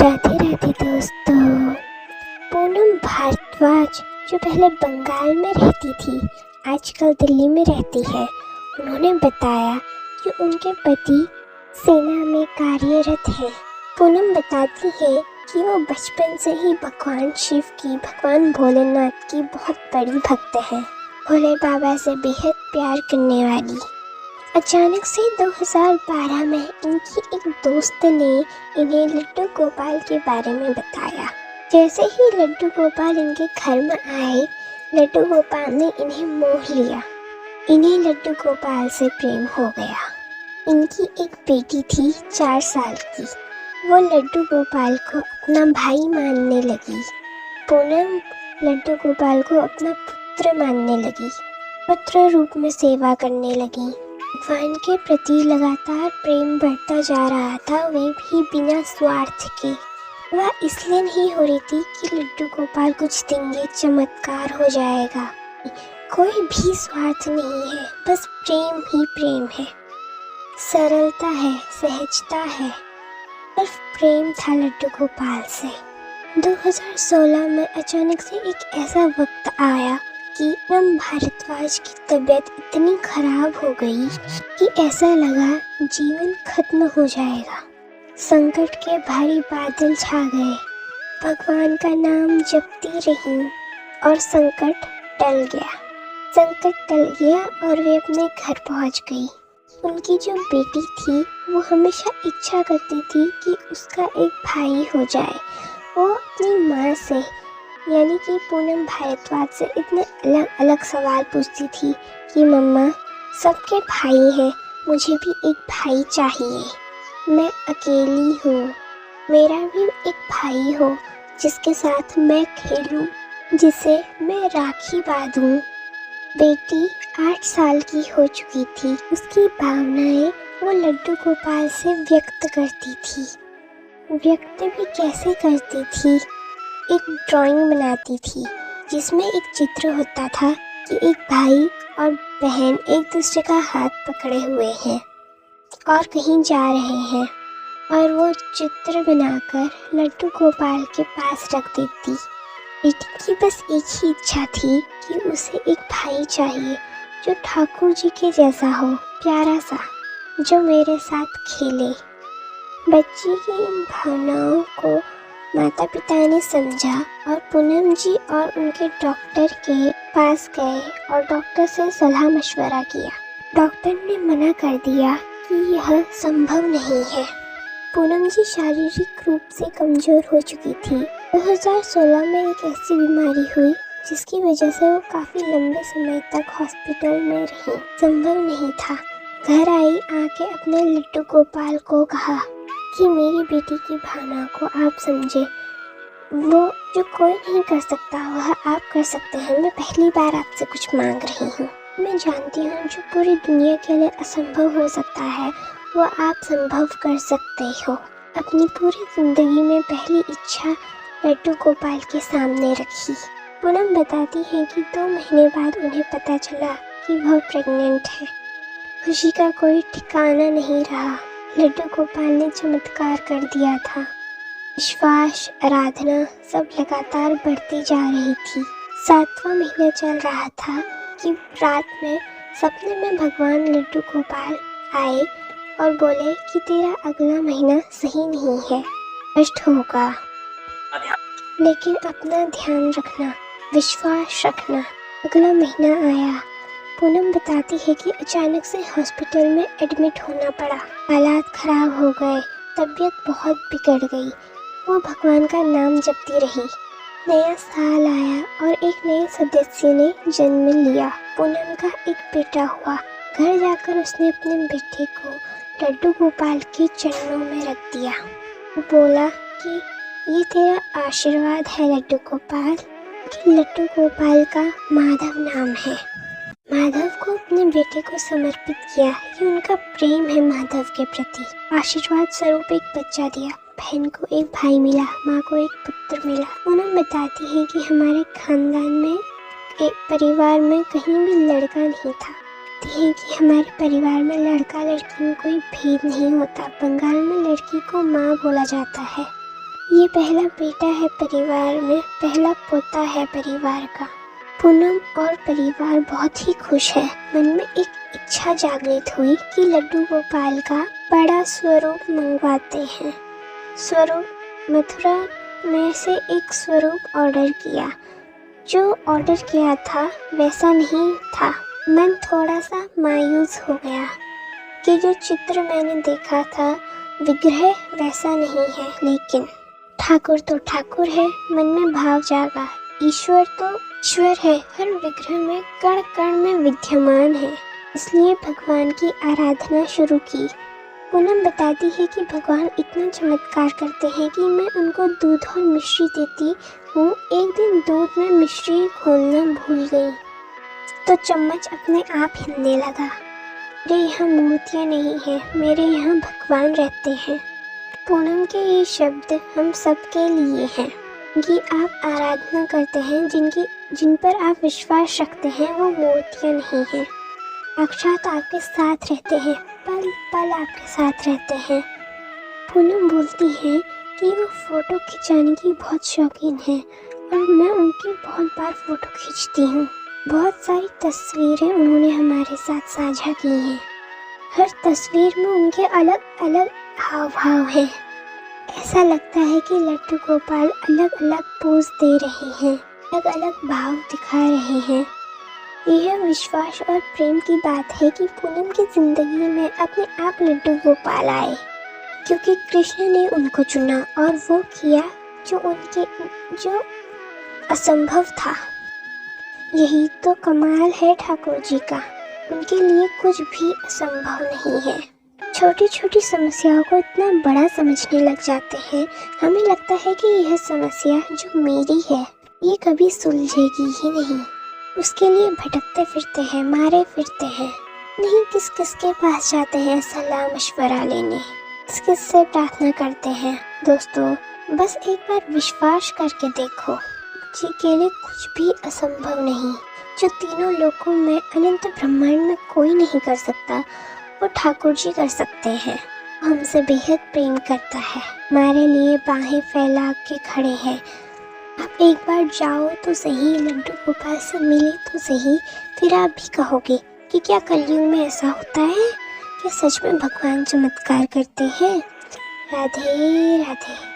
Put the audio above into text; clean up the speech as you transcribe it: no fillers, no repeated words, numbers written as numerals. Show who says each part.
Speaker 1: राधे राधे दोस्तों। पूनम भारद्वाज जो पहले बंगाल में रहती थी आजकल दिल्ली में रहती है, उन्होंने बताया कि उनके पति सेना में कार्यरत हैं। पूनम बताती है कि वो बचपन से ही भगवान शिव की, भगवान भोलेनाथ की बहुत बड़ी भक्त है, भोले बाबा से बेहद प्यार करने वाली। अचानक से 2012 में इनकी एक दोस्त ने इन्हें लड्डू गोपाल के बारे में बताया। जैसे ही लड्डू गोपाल इनके घर में आए, लड्डू गोपाल ने इन्हें मोह लिया। इन्हें लड्डू गोपाल से प्रेम हो गया। इनकी एक बेटी थी 4 साल की। वो लड्डू गोपाल को अपना भाई मानने लगी। पूनम लड्डू गोपाल को अपना पुत्र मानने लगी, पुत्र रूप में सेवा करने लगी। भगवान के प्रति लगातार प्रेम बढ़ता जा रहा था, वे भी बिना स्वार्थ के। वह इसलिए नहीं हो रही थी कि लड्डू गोपाल कुछ देंगे, चमत्कार हो जाएगा। कोई भी स्वार्थ नहीं है, बस प्रेम ही प्रेम है, सरलता है, सहजता है, सिर्फ प्रेम था लड्डू गोपाल से। 2016 में अचानक से एक ऐसा वक्त आया कि पूनम भारद्वाज की तबीयत इतनी खराब हो गई कि ऐसा लगा जीवन खत्म हो जाएगा। संकट के भारी बादल छा गए। भगवान का नाम जपती रही और संकट टल गया। संकट टल गया और वे अपने घर पहुंच गई। उनकी जो बेटी थी वो हमेशा इच्छा करती थी कि उसका एक भाई हो जाए। वो अपनी माँ से यानी कि पूनम भारद्वाज से इतने अलग अलग सवाल पूछती थी कि मम्मा, सबके भाई हैं, मुझे भी एक भाई चाहिए। मैं अकेली हूँ, मेरा भी एक भाई हो जिसके साथ मैं खेलूँ, जिसे मैं राखी बांधूँ। बेटी 8 साल की हो चुकी थी। उसकी भावनाएं वो लड्डू गोपाल से व्यक्त करती थी। व्यक्त भी कैसे करती थी? एक ड्राइंग बनाती थी जिसमें एक चित्र होता था कि एक भाई और बहन एक दूसरे का हाथ पकड़े हुए हैं और कहीं जा रहे हैं, और वो चित्र बनाकर लड्डू गोपाल के पास रख देती। बेटी की बस एक ही इच्छा थी कि उसे एक भाई चाहिए जो ठाकुर जी के जैसा हो, प्यारा सा, जो मेरे साथ खेले। बच्ची की इन भावनाओं को माता पिता ने समझा और पूनम जी और उनके डॉक्टर के पास गए और डॉक्टर से सलाह मशवरा किया। डॉक्टर ने मना कर दिया कि यह संभव नहीं है। पूनम जी शारीरिक रूप से कमजोर हो चुकी थी। 2016 में एक ऐसी बीमारी हुई जिसकी वजह से वो काफ़ी लंबे समय तक हॉस्पिटल में रही। संभव नहीं था। घर आई, आके अपने लड्डू गोपाल को कहा कि मेरी बेटी की भावना को आप समझे। वो जो कोई नहीं कर सकता वह आप कर सकते हैं। मैं पहली बार आपसे कुछ मांग रही हूँ। मैं जानती हूँ जो पूरी दुनिया के लिए असंभव हो सकता है वो आप संभव कर सकते हो। अपनी पूरी जिंदगी में पहली इच्छा लड्डू गोपाल के सामने रखी। पूनम बताती है कि 2 महीने बाद उन्हें पता चला कि वह प्रेग्नेंट है। खुशी का कोई ठिकाना नहीं रहा। लड्डू गोपाल ने चमत्कार कर दिया था। विश्वास, आराधना सब लगातार बढ़ती जा रही थी। 7वां महीना चल रहा था कि रात में सपने में भगवान लड्डू गोपाल आए और बोले कि तेरा अगला महीना सही नहीं है, कष्ट होगा, लेकिन अपना ध्यान रखना, विश्वास रखना। अगला महीना आया। पूनम बताती है कि अचानक से हॉस्पिटल में एडमिट होना पड़ा। हालात खराब हो गए, तबीयत बहुत बिगड़ गई। वो भगवान का नाम जपती रही। नया साल आया और एक नए सदस्य ने जन्म लिया। पूनम का एक बेटा हुआ। घर जाकर उसने अपने बेटे को लड्डू गोपाल के चरणों में रख दिया। वो बोला कि ये तेरा आशीर्वाद है लड्डू गोपाल। कि लड्डू गोपाल का माधव नाम है। माधव को अपने बेटे को समर्पित किया। ये उनका प्रेम है माधव के प्रति। आशीर्वाद स्वरूप एक बच्चा दिया। बहन को एक भाई मिला, माँ को एक पुत्र मिला। पूनम बताती है कि हमारे खानदान में, एक परिवार में कहीं भी लड़का नहीं था। कहती है कि हमारे परिवार में लड़का लड़की में कोई भेद नहीं होता। बंगाल में लड़की को माँ बोला जाता है। ये पहला बेटा है परिवार में, पहला पोता है परिवार का। पूनम और परिवार बहुत ही खुश है। मन में एक इच्छा जागृत हुई कि लड्डू गोपाल का बड़ा स्वरूप मंगवाते हैं। स्वरूप मथुरा में से एक स्वरूप ऑर्डर किया। जो ऑर्डर किया था वैसा नहीं था। मन थोड़ा सा मायूस हो गया कि जो चित्र मैंने देखा था विग्रह वैसा नहीं है, लेकिन ठाकुर तो ठाकुर है। मन में भाव जागा, ईश्वर तो ईश्वर है, हर विग्रह में कण कण में विद्यमान है। इसलिए भगवान की आराधना शुरू की। पूनम बताती है कि भगवान इतना चमत्कार करते हैं कि मैं उनको दूध और मिश्री देती हूँ। एक दिन दूध में मिश्री घोलना भूल गई तो चम्मच अपने आप हिलने लगा। मेरे यहाँ मूर्तियाँ नहीं हैं, मेरे यहाँ भगवान रहते हैं। पूनम के ये शब्द हम सबके लिए हैं कि आप आराधना करते हैं, जिन पर आप विश्वास रखते हैं वो मूर्तियाँ नहीं हैं, साक्षात आपके साथ रहते हैं, पल पल आपके साथ रहते हैं। पूनम बोलती है कि वो फ़ोटो खिंचाने की बहुत शौकीन है और मैं उनकी बहुत बार फ़ोटो खींचती हूँ। बहुत सारी तस्वीरें उन्होंने हमारे साथ साझा की हैं। हर तस्वीर में उनके अलग अलग हाव भाव हैं। ऐसा लगता है कि लड्डू गोपाल अलग अलग पोज दे रहे हैं, अलग अलग भाव दिखा रहे हैं। यह विश्वास और प्रेम की बात है कि पूनम की जिंदगी में अपने आप लड्डू गोपाल आए, क्योंकि कृष्ण ने उनको चुना और वो किया जो असंभव था। यही तो कमाल है ठाकुर जी का, उनके लिए कुछ भी असंभव नहीं है। छोटी छोटी समस्याओं को इतना बड़ा समझने लग जाते हैं। हमें लगता है कि यह समस्या जो मेरी है ये कभी सुलझेगी ही नहीं। उसके लिए भटकते फिरते हैं, मारे फिरते हैं, नहीं किस किस के पास जाते हैं सलाह मशवरा लेने, किस किस से प्रार्थना करते हैं। दोस्तों, बस एक बार विश्वास करके देखो, जी के लिए कुछ भी असंभव नहीं। जो तीनों लोकों में अनंत ब्रह्मांड में कोई नहीं कर सकता वो ठाकुर जी कर सकते हैं। हमसे बेहद प्रेम करता है, हमारे लिए बाहें फैला के खड़े हैं। आप एक बार जाओ तो सही, लड्डू गोपाल से मिले तो सही, फिर आप भी कहोगे कि क्या कलयुग में ऐसा होता है? क्या सच में भगवान चमत्कार करते हैं? राधे राधे।